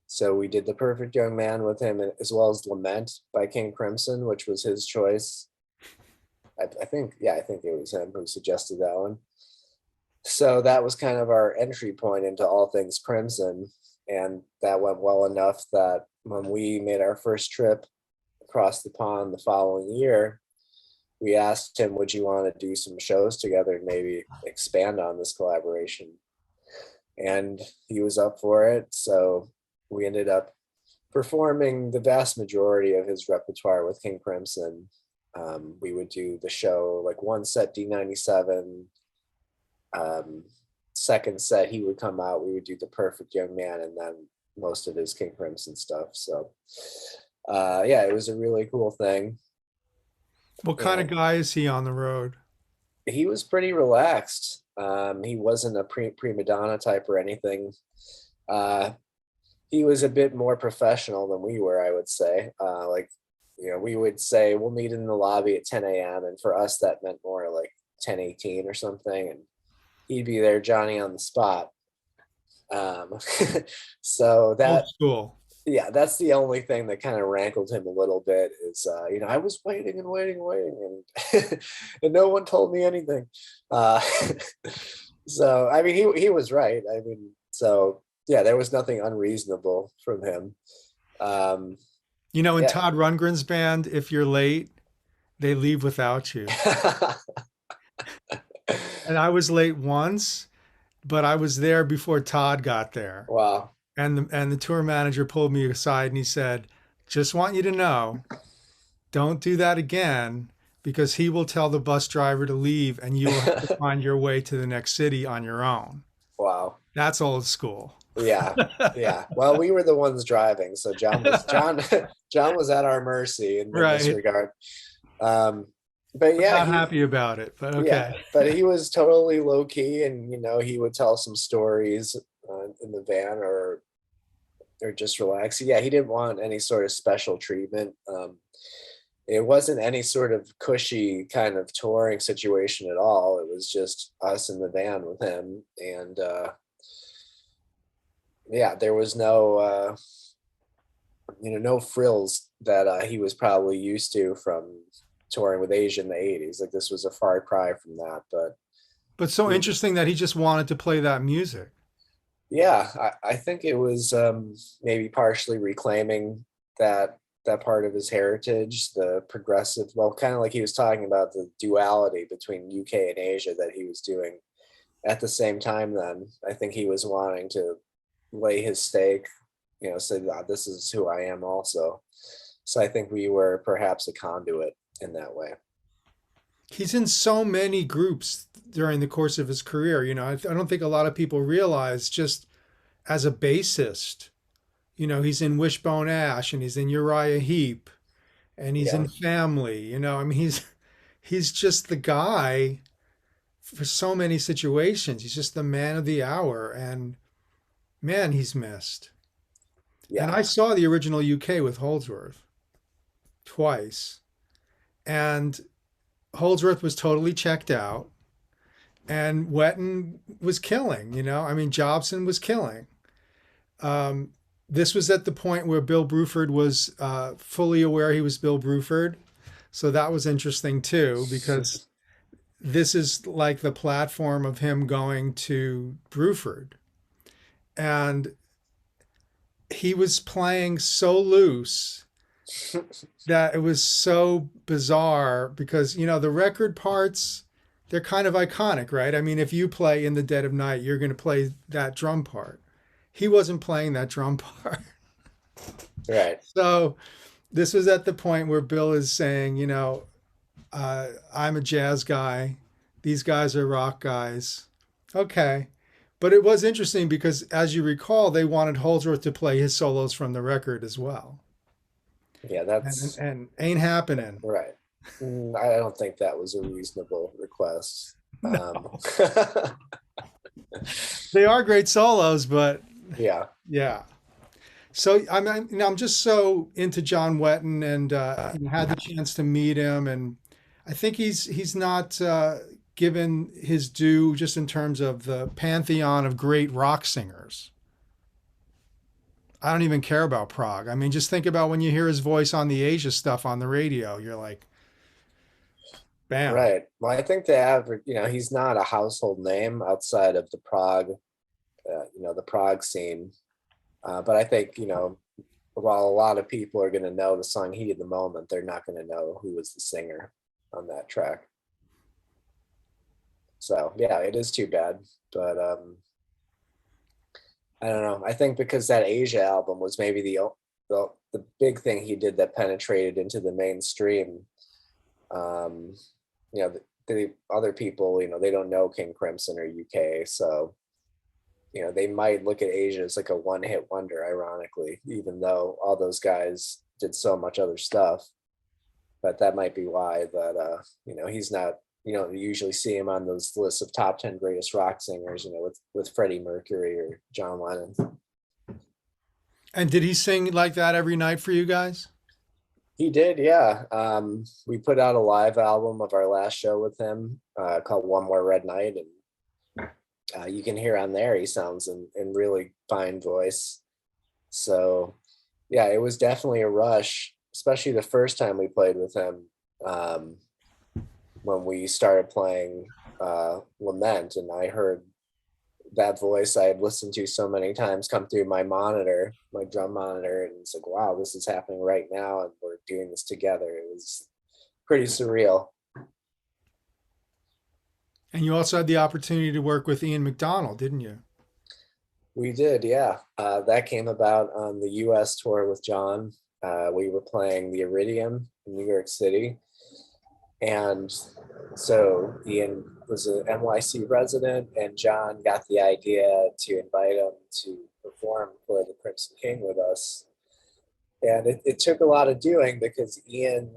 So we did The Perfect Young Man with him, as well as Lament by King Crimson, which was his choice. I think it was him who suggested that one. So that was kind of our entry point into all things Crimson. And that went well enough that when we made our first trip across the pond the following year, we asked him, would you want to do some shows together and maybe expand on this collaboration? And he was up for it. So we ended up performing the vast majority of his repertoire with King Crimson. We would do the show, like one set D97, second set he would come out, we would do The Perfect Young Man, and then most of his King Crimson stuff. So yeah, it was a really cool thing. What kind of guy is he on the road? He was pretty relaxed. He wasn't a prima donna type or anything. He was a bit more professional than we were, I would say. We would say we'll meet in the lobby at 10 a.m. And for us, that meant more like 10:18 or something. And he'd be there, Johnny on the spot. So that, old school. Yeah, that's the only thing that kind of rankled him a little bit is, I was waiting and waiting and waiting, and and no one told me anything. So, I mean, he was right. I mean, so yeah, there was nothing unreasonable from him. In Yeah. Todd Rundgren's band, if you're late, they leave without you. And I was late once, but I was there before Todd got there. Wow. And the tour manager pulled me aside and he said, just want you to know, don't do that again, because he will tell the bus driver to leave and you will have to find your way to the next city on your own. Wow. That's old school. Yeah. Yeah. Well, we were the ones driving, so John was at our mercy in this regard. But yeah, I'm not happy about it, but okay. Yeah, but he was totally low key, and he would tell some stories in the van or just relax. Yeah, he didn't want any sort of special treatment. It wasn't any sort of cushy kind of touring situation at all. It was just us in the van with him, and yeah, there was no no frills that he was probably used to from touring with Asia in the 80s. Like this was a far cry from that, But so we, interesting that he just wanted to play that music. yeah, I think it was maybe partially reclaiming that part of his heritage, the progressive, well, kind of like he was talking about the duality between UK and Asia that he was doing at the same time. Then I think he was wanting to lay his stake, say that this is who I am also. So I think we were perhaps a conduit in that way. He's in so many groups during the course of his career. I don't think a lot of people realize just as a bassist, he's in Wishbone Ash and he's in Uriah Heep and he's Yeah. in Family. I mean, he's just the guy for so many situations. He's just the man of the hour, and man, he's missed. And Yeah. I saw the original UK with Holdsworth twice, and Holdsworth was totally checked out, and Wetton was killing. I mean, Jobson was killing. Um, this was at the point where Bill Bruford was fully aware he was Bill Bruford. So that was interesting too, because this is like the platform of him going to Bruford. And he was playing so loose that it was so bizarre because, the record parts, they're kind of iconic, right? I mean, if you play In the Dead of Night, you're going to play that drum part. He wasn't playing that drum part. Right. So this was at the point where Bill is saying, I'm a jazz guy. These guys are rock guys. Okay. But it was interesting because, as you recall, they wanted Holdsworth to play his solos from the record as well. Yeah, And, that's and ain't happening. right. I don't think that was a reasonable request. No. They are great solos, but Yeah. yeah. So I'm just so into John Wetton, and had the chance to meet him, and I think he's not given his due just in terms of the pantheon of great rock singers. I don't even care about prog. I mean, just think about when you hear his voice on the Asia stuff on the radio, you're like, bam. Right. Well, I think the average, he's not a household name outside of the prog, the prog scene. But I think, while a lot of people are going to know the song Heat of the Moment, they're not going to know who was the singer on that track. So, yeah, it is too bad. But I don't know. I think because that Asia album was maybe the big thing he did that penetrated into the mainstream. Um, the other people, they don't know King Crimson or UK, so they might look at Asia as like a one-hit wonder, ironically, even though all those guys did so much other stuff. But that might be why that he's not. You don't usually see him on those lists of top 10 greatest rock singers, with Freddie Mercury or John Lennon. And did he sing like that every night for you guys? He did, yeah. We put out a live album of our last show with him called One More Red Night, and you can hear on there he sounds in really fine voice. So, yeah, it was definitely a rush, especially the first time we played with him. When we started playing Lament, and I heard that voice I had listened to so many times come through my drum monitor, and it's like, wow, this is happening right now, and we're doing this together. It was pretty surreal. And you also had the opportunity to work with Ian McDonald, didn't you? We did, yeah. That came about on the US tour with John. We were playing the Iridium in New York City. And so Ian was an NYC resident, and John got the idea to invite him to perform for the Crimson King with us. And it took a lot of doing because Ian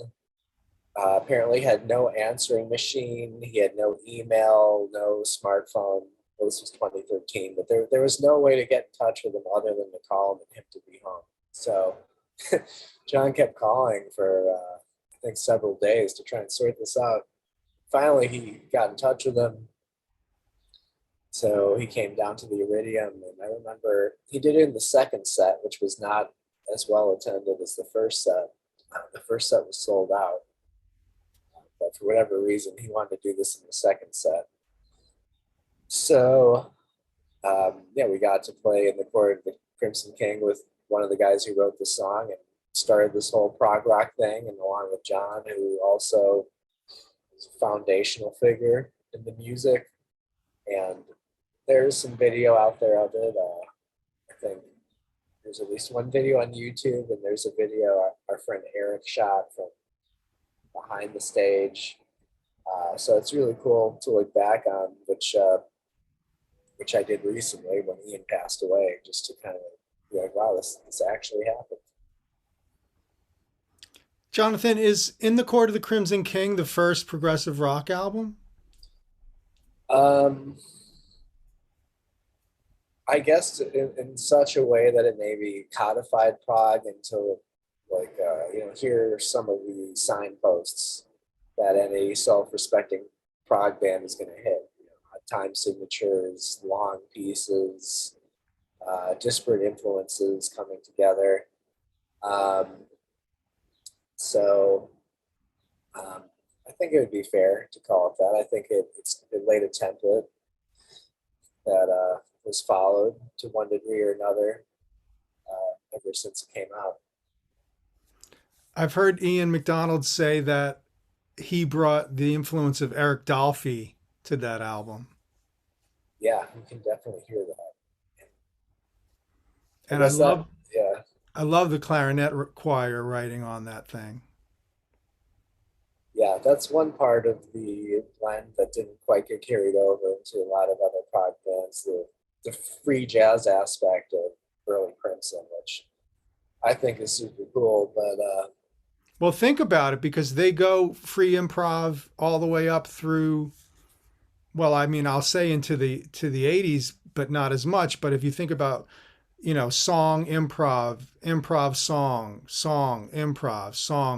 apparently had no answering machine. He had no email, no smartphone. Well, this was 2013, but there was no way to get in touch with him other than to call him and him to be home. So John kept calling for, I think, several days to try and sort this out. Finally, he got in touch with him. So he came down to the Iridium, and I remember he did it in the second set, which was not as well attended as the first set. The first set was sold out. but for whatever reason, he wanted to do this in the second set. So, yeah, we got to play in the Court of the Crimson King with one of the guys who wrote the song and started this whole prog rock thing, and along with John, who also is a foundational figure in the music. And there's some video out there of it. I think there's at least one video on YouTube, and there's a video our friend Eric shot from behind the stage. So it's really cool to look back on, which I did recently when Ian passed away, just to kind of be like, wow, this actually happened. Jonathan, is In the Court of the Crimson King the first progressive rock album? I guess in such a way that it maybe codified prog into, like, here are some of the signposts that any self-respecting prog band is going to hit. Time signatures, long pieces, disparate influences coming together. I think it would be fair to call it that. I think it laid a template that was followed to one degree or another ever since it came out. I've heard Ian McDonald say that he brought the influence of Eric Dolphy to that album. Yeah, you can definitely hear that. And I love the clarinet choir writing on that thing. Yeah, that's one part of the blend that didn't quite get carried over into a lot of other prog bands, the free jazz aspect of early Crimson, which I think is super cool. But well, think about it, because they go free improv all the way up through, well, I mean, I'll say into the 80s, but not as much. But if you think about, song, improv, improv, song,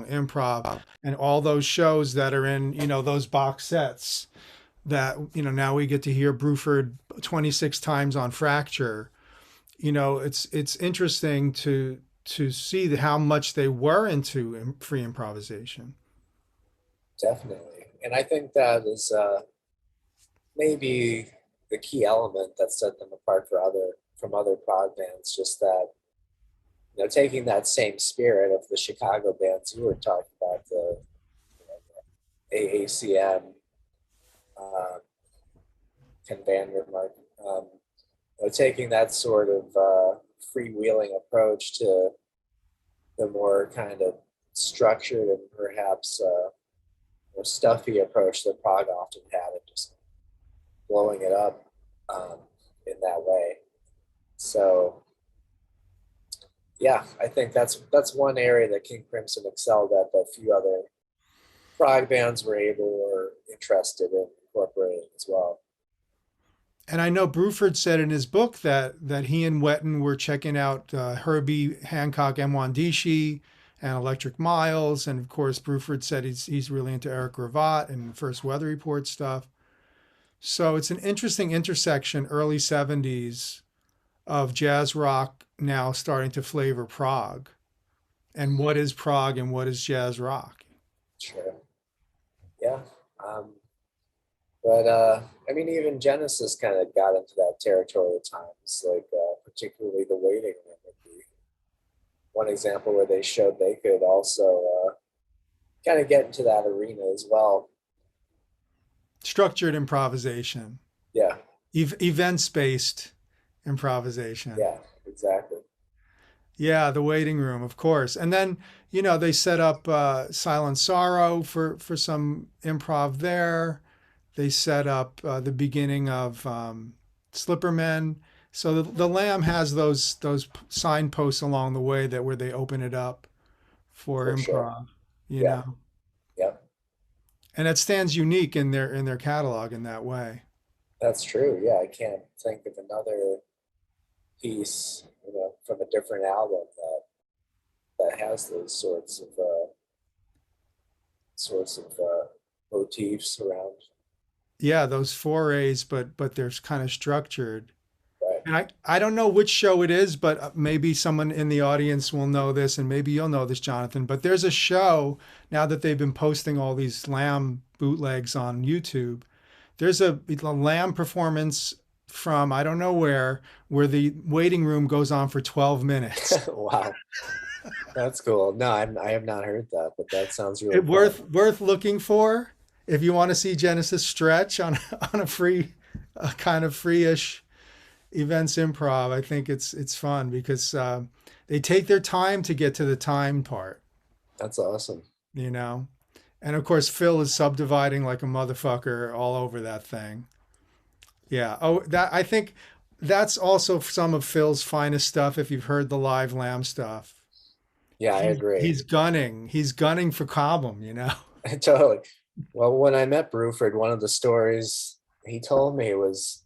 improv, and all those shows that are in, those box sets that, now we get to hear Bruford 26 times on Fracture. It's interesting to see how much they were into free improvisation. Definitely. And I think that is maybe the key element that set them apart from other prog bands, just that, taking that same spirit of the Chicago bands you were talking about, the AACM, Ken Vandermark, taking that sort of freewheeling approach to the more kind of structured and perhaps stuffy approach that prog often had, and just blowing it up in that way. So, yeah, I think that's one area that King Crimson excelled at that few other prog bands were able or interested in incorporating as well. And I know Bruford said in his book that he and Wetton were checking out Herbie Hancock Mwandishi and Electric Miles, and of course Bruford said he's really into Eric Gravatt and First Weather Report stuff. So it's an interesting intersection, early 70s, of jazz rock now starting to flavor prog. And what is prog and what is jazz rock? Sure. Yeah. But I mean, even Genesis kind of got into that territory at times, like particularly The Waiting Room would be one example where they showed they could also kind of get into that arena as well. Structured improvisation. Yeah. Events-based improvisation. Yeah, exactly. Yeah, The Waiting Room, of course. And then, they set up Silent Sorrow for some improv there. They set up the beginning of Slippermen. So the Lamb has those signposts along the way where they open it up for improv, sure. you know. Yep. And it stands unique in their catalog in that way. That's true. Yeah, I can't think of another piece, from a different album that has those sorts of motifs around. Yeah, those forays, but they're kind of structured. Right. And I don't know which show it is, but maybe someone in the audience will know this, and maybe you'll know this, Jonathan. But there's a show now that they've been posting all these Lamb bootlegs on YouTube. There's a Lamb performance from I don't know where the waiting room goes on for 12 minutes. Wow, that's cool. No, I have not heard that, but that sounds really It fun. worth looking for if you want to see Genesis stretch on on a free, a kind of free-ish events improv. I think it's fun because they take their time to get to the time part, That's awesome. you know. And of course, Phil is subdividing like a motherfucker all over that thing. Yeah. Oh, that I think that's also some of Phil's finest stuff. If you've heard the live Lamb stuff, Yeah, I agree. he's gunning. He's gunning for Cobham, you know. Totally. Well, when I met Bruford, one of the stories he told me was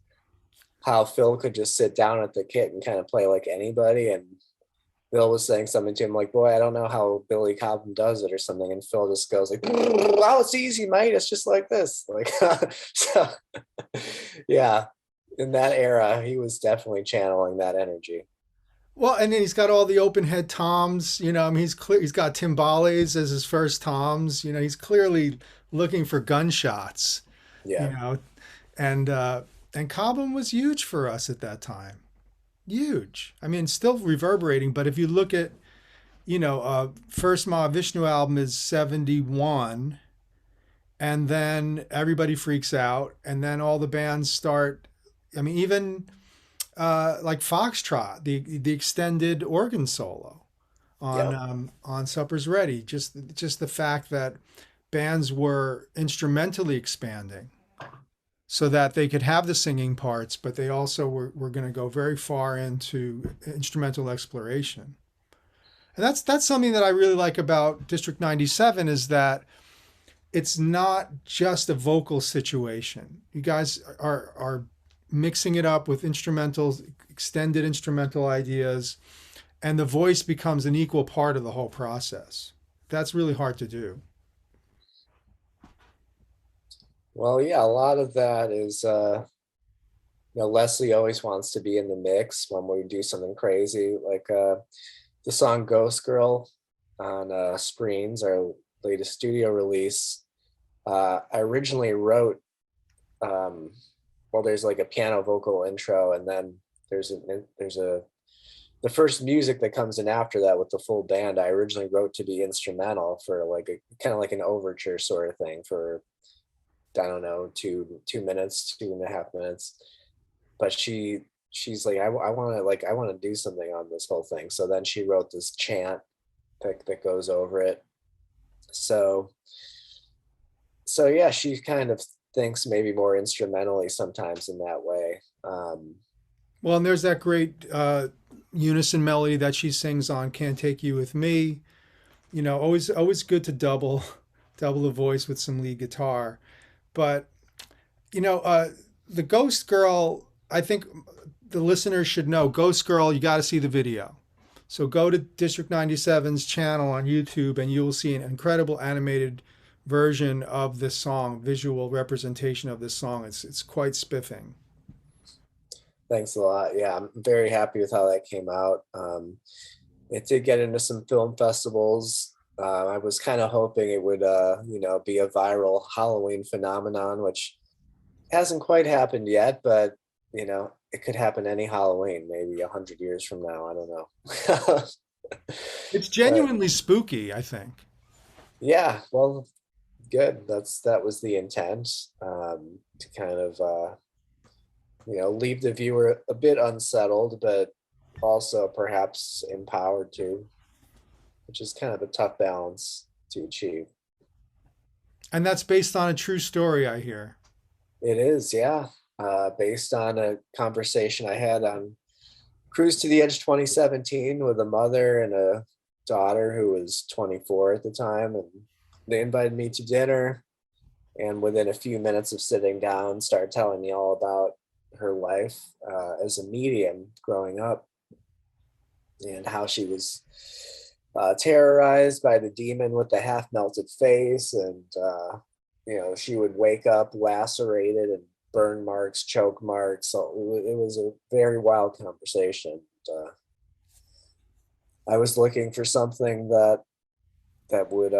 how Phil could just sit down at the kit and kind of play like anybody. And Bill was saying something to him like, boy, I don't know how Billy Cobham does it or something. And Phil just goes like, wow, it's easy, mate. It's just like this. Like, so, yeah, in that era, he was definitely channeling that energy. Well, and then he's got all the open head toms, you know. I mean, he's got timbales as his first toms, you know. He's clearly looking for gunshots, you Yeah. know. And and Cobham was huge for us at that time. Huge. I mean, still reverberating, but if you look at, you know, first Mahavishnu album is 71, and then everybody freaks out, and then all the bands start. I mean, even like Foxtrot, the extended organ solo Yep. on Supper's Ready. Just the fact that bands were instrumentally expanding so that they could have the singing parts, but they also were going to go very far into instrumental exploration. And that's something that I really like about District 97 is that it's not just a vocal situation. You guys are mixing it up with instrumentals, extended instrumental ideas, and the voice becomes an equal part of the whole process. That's really hard to do. Well, yeah, a lot of that is, Leslie always wants to be in the mix when we do something crazy, like the song Ghost Girl on Screens, our latest studio release. I originally wrote, um, well, there's like a piano vocal intro, and then there's the first music that comes in after that with the full band. I originally wrote to be instrumental for like a kind of like an overture sort of thing for I don't know 2 minutes, 2.5 minutes. But she's like I want to I want to do something on this whole thing. So then she wrote this chant that goes over it. So yeah, she kind of thinks maybe more instrumentally sometimes in that way. Well, and there's that great unison melody that she sings on "Can't Take You With Me." You know, always good to double the voice with some lead guitar. But you know, the Ghost Girl, I think the listeners should know. Ghost Girl, you got to see the video. So go to District 97's channel on YouTube, and you will see an incredible animated version of this song, visual representation of this song. It's quite spiffing. Thanks a lot. Yeah, I'm very happy with how that came out. It did get into some film festivals. I was kind of hoping it would, be a viral Halloween phenomenon, which hasn't quite happened yet, but it could happen any Halloween, maybe 100 years from now. I don't know. It's But genuinely spooky, I think. yeah, well, good. That was the intent, to kind of leave the viewer a bit unsettled, but also perhaps empowered to, which is kind of a tough balance to achieve. And that's based on a true story, I hear. It is, yeah. Based on a conversation I had on Cruise to the Edge 2017 with a mother and a daughter who was 24 at the time. And they invited me to dinner. And within a few minutes of sitting down, started telling me all about her life as a medium growing up and how she was terrorized by the demon with the half melted face. And, she would wake up lacerated and burn marks, choke marks. So it was a very wild conversation. I was looking for something that would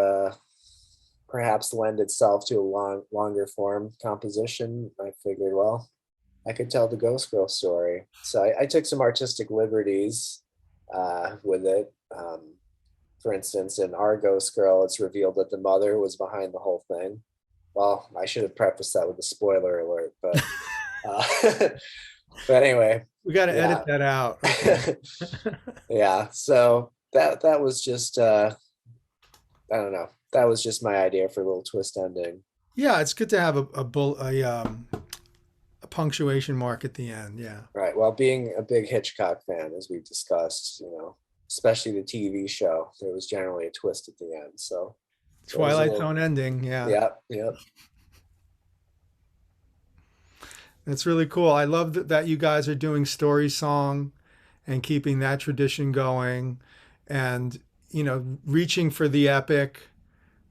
perhaps lend itself to a longer form composition. I figured, well, I could tell the Ghost Girl story. So I took some artistic liberties with it. For instance, in Our Ghost Girl, it's revealed that the mother was behind the whole thing. Well, I should have prefaced that with a spoiler alert, but uh, but anyway, We got to edit yeah. that out. Okay. Yeah, so that was just I don't know. That was just my idea for a little twist ending. Yeah, it's good to have a punctuation mark at the end. Yeah. Right. Well, being a big Hitchcock fan, as we've discussed, especially the TV show, there was generally a twist at the end. So there was a Twilight little, Zone ending. Yeah. yeah, yeah. That's really cool. I love that you guys are doing story song and keeping that tradition going and, reaching for the epic,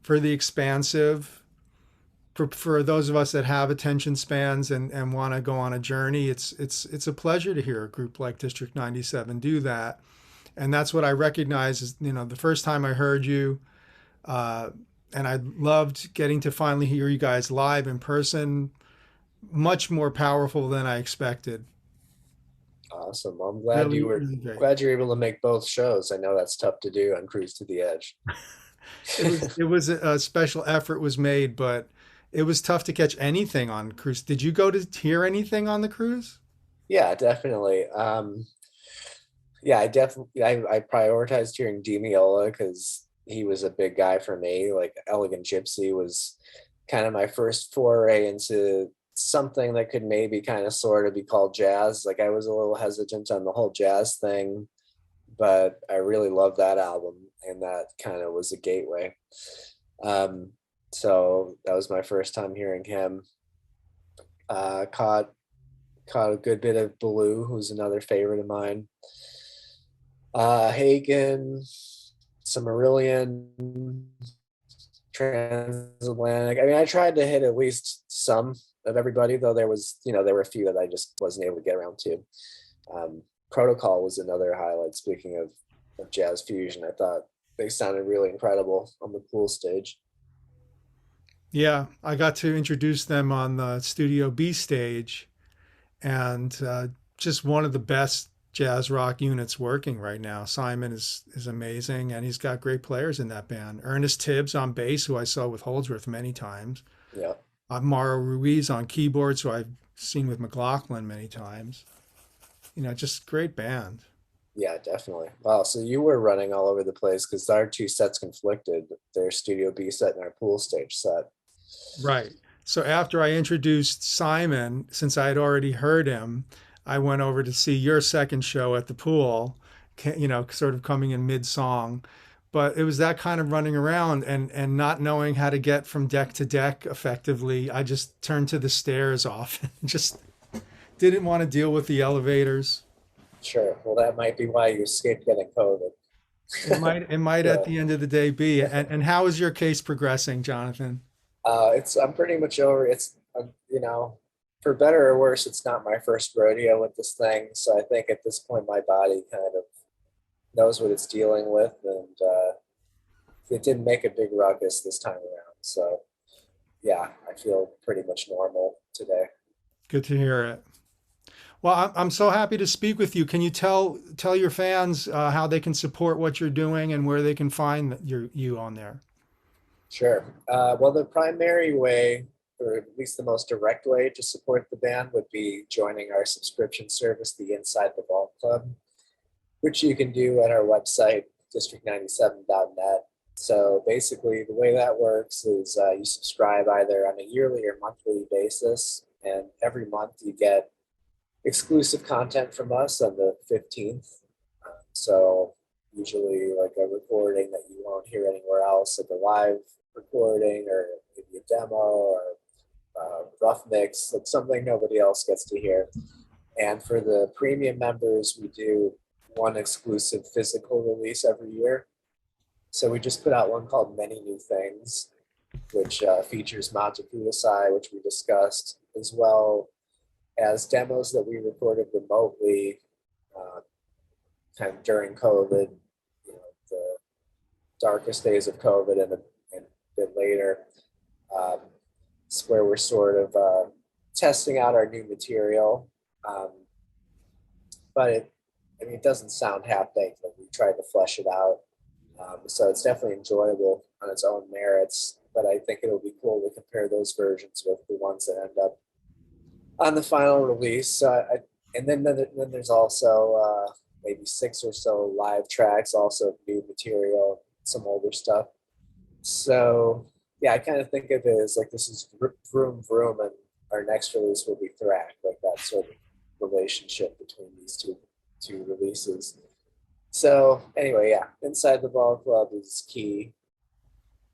for the expansive. For those of us that have attention spans and want to go on a journey, it's a pleasure to hear a group like District 97 do that. And that's what I recognize is, the first time I heard you, and I loved getting to finally hear you guys live in person, much more powerful than I expected. Awesome. Well, I'm glad Really, you were really great. glad you're able to make both shows. I know that's tough to do on Cruise to the Edge. It was a special effort was made, but it was tough to catch anything on cruise. Did you go to hear anything on the cruise? Yeah, definitely. Yeah, I prioritized hearing Di Meola because he was a big guy for me. Like Elegant Gypsy was kind of my first foray into something that could maybe kind of sort of be called jazz. Like I was a little hesitant on the whole jazz thing, but I really loved that album, and that kind of was a gateway. Um, so that was my first time hearing him. Caught a good bit of Blue, who's another favorite of mine. Hagen, Silmarillion, Transatlantic. I mean, I tried to hit at least some of everybody, though there were a few that I just wasn't able to get around to. Protocol was another highlight. Speaking of jazz fusion, I thought they sounded really incredible on the pool stage. Yeah, I got to introduce them on the Studio B stage, and just one of the best jazz rock units working right now. Simon is amazing, and he's got great players in that band. Ernest Tibbs on bass, who I saw with Holdsworth many times. Yeah. Mauro Ruiz on keyboards, who I've seen with McLaughlin many times. Just great band. Yeah, definitely. Wow. So you were running all over the place because our two sets conflicted, their Studio B set and our pool stage set. Right. So after I introduced Simon, since I had already heard him, I went over to see your second show at the pool, sort of coming in mid-song. But it was that kind of running around and not knowing how to get from deck to deck effectively. I just turned to the stairs often, just didn't want to deal with the elevators. Sure. Well, that might be why you escaped getting COVID. It might Yeah. at the end of the day be. And how is your case progressing, Jonathan? I'm pretty much over. It's for better or worse, it's not my first rodeo with this thing. So I think at this point, my body kind of knows what it's dealing with, and it didn't make a big ruckus this time around. So yeah, I feel pretty much normal today. Good to hear it. Well, I'm so happy to speak with you. Can you tell your fans how they can support what you're doing and where they can find you on there? Sure. Well, the primary way, or at least the most direct way to support the band would be joining our subscription service, the Inside the Vault Club, which you can do at our website, district97.net. So basically, the way that works is you subscribe either on a yearly or monthly basis, and every month you get exclusive content from us on the 15th. So usually like a recording that you won't hear anywhere else, like a live recording or maybe a demo or rough mix, like something nobody else gets to hear. And for the premium members, we do one exclusive physical release every year. So we just put out one called Many New Things. which features Montepulci, which we discussed, as well as demos that we recorded remotely kind of during COVID, the darkest days of COVID and a bit later. It's where we're sort of testing out our new material. But it doesn't sound half-baked. Like, we tried to flesh it out. So it's definitely enjoyable on its own merits, but I think it'll be cool to compare those versions with the ones that end up on the final release. And then there's also maybe 6 or so live tracks, also new material, some older stuff. So yeah, I kind of think of it as like, this is vroom vroom, and our next release will be Thrack, like that sort of relationship between these two releases. So anyway, yeah, Inside the Ball Club is key.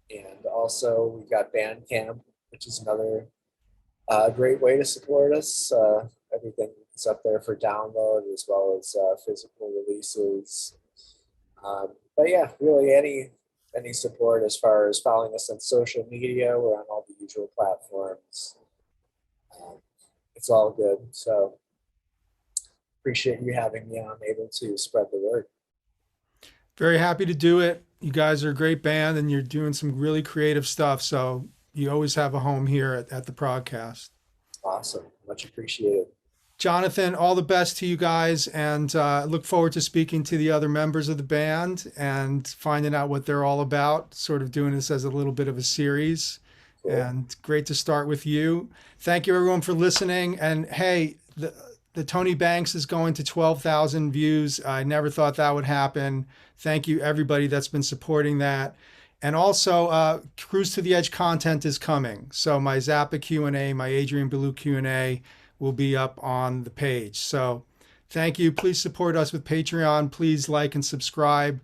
And also we've got Bandcamp, which is another great way to support us. Everything is up there for download, as well as physical releases. But yeah, really any support as far as following us on social media. We're on all the usual platforms. It's all good. So appreciate you having me on, able to spread the word. Very happy to do it. You guys are a great band, and you're doing some really creative stuff. So you always have a home here at the ProgCast. Awesome. Much appreciated. Jonathan, all the best to you guys, and look forward to speaking to the other members of the band and finding out what they're all about, sort of doing this as a little bit of a series. Cool. And great to start with you. Thank you, everyone, for listening. And hey, the Tony Banks is going to 12,000 views. I never thought that would happen. Thank you, everybody that's been supporting that. And also, Cruise to the Edge content is coming. So my Zappa Q&A, my Adrian Belew Q&A will be up on the page. So thank you. Please support us with Patreon. Please like and subscribe.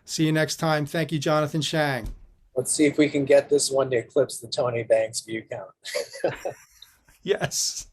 See you next time. Thank you, Jonathan Schang. Let's see if we can get this one to eclipse the Tony Banks view count. Yes.